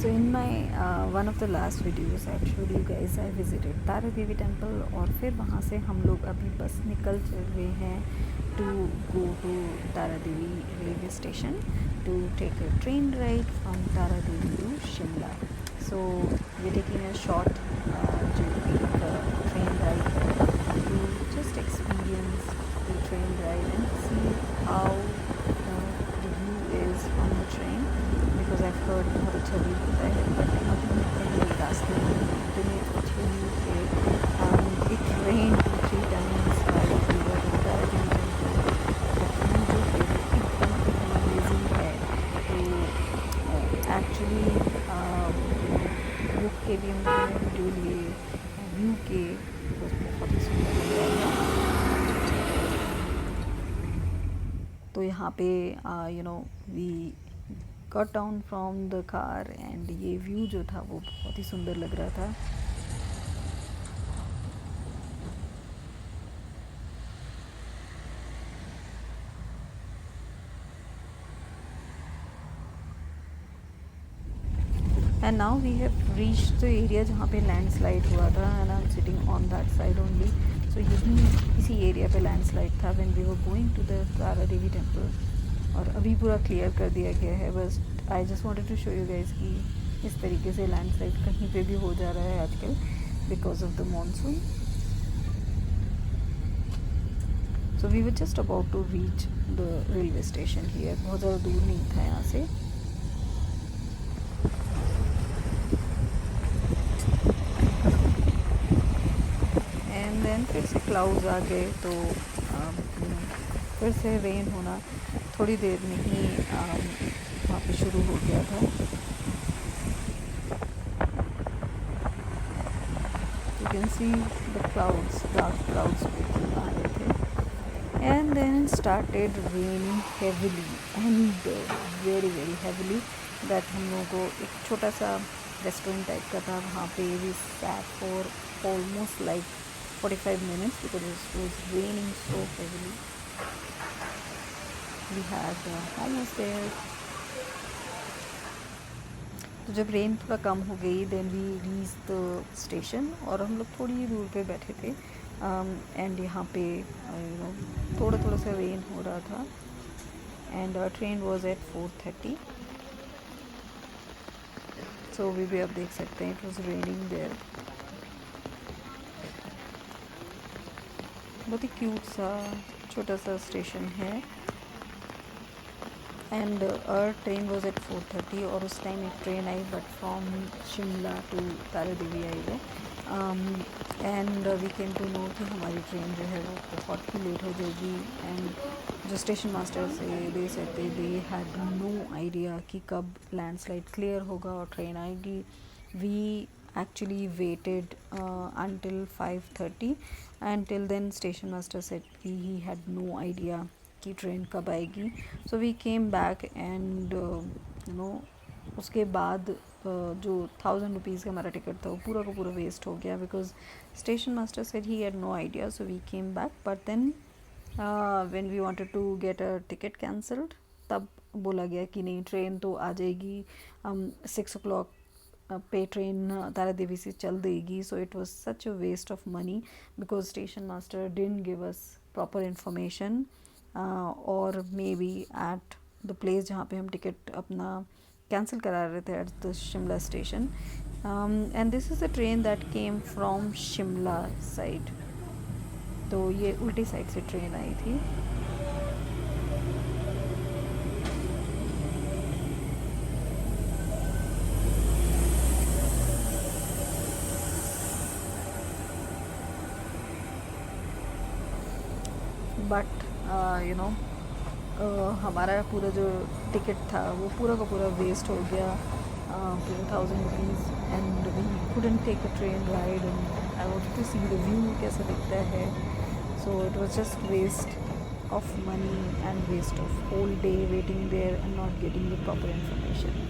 So in my one of the last videos I showed you guys I visited Tara Devi temple और फिर वहाँ से हम लोग अभी बस निकल चल रहे हैं to go to Tara Devi railway station to take a train ride from Tara Devi to Shimla. So we're taking a short train ride to just experience the train ride and see how the view is on the train, because I've heard बहुत अच्छा view होता है, but अभी पहले रास्ते में इतने अच्छे व्यू थे. It rained 2-3 times while we were in Tara Devi temple. The view जो है वो एकदम अमेजिंग है. तो एक्चुअली बुक के भी हमने वीडियो लिए व्यू के, बहुत ही सुंदर लग रहा था. तो यहाँ पे we got down from the car and ये व्यू जो था वो बहुत ही सुंदर लग रहा था. And now we have reached the area जहाँ पे लैंडस्लाइड हुआ था and I'm sitting on that side only. So यही इसी एरिया पे लैंडस्लाइड था when we were going to the Tara Devi temple. और अभी पूरा क्लियर कर दिया गया है. बस I just wanted to show you guys कि इस तरीके से लैंडस्लाइड कहीं पे भी हो जा रहा है आजकल because of the monsoon. So we were just about to reach the railway station here. बहुत ज़्यादा दूर नहीं था यहाँ से. एंड देन फिर से क्लाउड्स आ गए तो फिर से रेन होना थोड़ी देर में ही वहाँ पे शुरू हो गया था. You can see the clouds, dark clouds आ रहे थे. And then started raining heavily and very very heavily. That हम लोगों को एक छोटा सा रेस्टोरेंट टाइप का था. वहाँ पे we sat for almost like 45 minutes because it was raining so heavily. We had almost there. तो जब रेन थोड़ा कम हो गई then we reach the station और हम लोग थोड़ी ही दूर पे बैठे थे. एंड यहाँ पे थोड़ा थोड़ा सा रेन हो रहा था. And train was at 4:30. So we भी आप देख सकते हैं इट वॉज रेनिंग देयर. बहुत ही क्यूट सा छोटा सा स्टेशन है. एंड ट्रेन वॉज एट 4:30 और उस टाइम एक ट्रेन आई but from Shimla to Tara Devi आई वो. And we came to know कि हमारी ट्रेन जो है वो बहुत ही लेट हो जाएगी. एंड जो स्टेशन मास्टर से दे सकते दे हैड नो आइडिया कि कब लैंडस्लाइड क्लियर होगा और ट्रेन आएगी. We actually waited until 5:30. Until then station master said he had no idea कि ट्रेन कब आएगी. So we came back and उसके बाद जो 1000 रुपीज़ का हमारा टिकट था वो पूरा का पूरा वेस्ट हो गया because station master said he had no idea. So we came back but then when we wanted to get a ticket cancelled तब बोला गया कि नहीं ट्रेन तो आ जाएगी 6 o'clock पे ट्रेन तारा देवी से चल देगी. So it was such a waste of money because station master didn't give us proper information और maybe at the place जहाँ पे हम टिकट अपना कैंसिल करा रहे थे at the Shimla station. And this is the train that came from Shimla side. तो ये उल्टी साइड से ट्रेन आई थी. बट हमारा पूरा जो टिकट था वो पूरा का पूरा वेस्ट हो गया. 1000 rupees and we couldn't take a train ride and I wanted to see the view कैसा दिखता है. So it was just waste of money and waste of whole day waiting there and not getting the proper information.